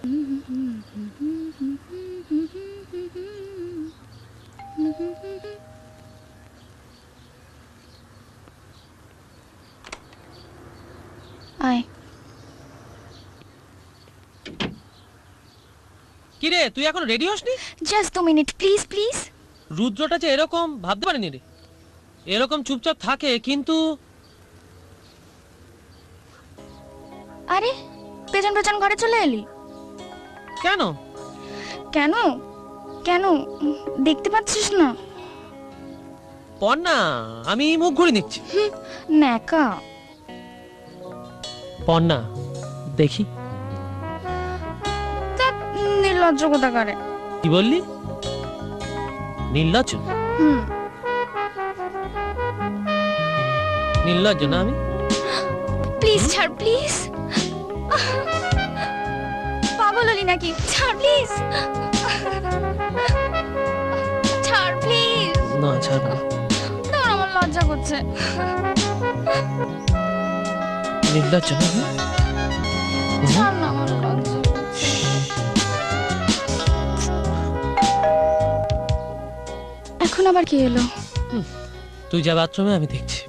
আয়। কিরে তুই এখন রেডি হসনি? Just 2 minute please please. রুদ্রটা যে এরকম ভাবতে পারিনি রে, এরকম চুপচাপ থাকে কিন্তু। আরে পেছন পেছন ঘরে চলে এলি কেন? কেন? কেন দেখতে পাচ্ছিস না? পর না, আমি মুখ ঘুরে নিচ্ছি। ন্যাকা। পর না দেখি। নির্লজ্জ কোথাকারে। কি বললি? নির্লজ্জ? নির্লজ্জ না আমি? প্লিজ ছাড় প্লিজ। পাগল হলি নাকি? ছাড় প্লিজ, ছাড় প্লিজ। না ছাড়ব না। তোর আমার লজ্জা করছে। নির্লজ্জ না আমি? ছাড় না, আমার লজ্জা করছে। এখন আবার কি এলো? তুই যা বাথরুমে, আমি দেখছি।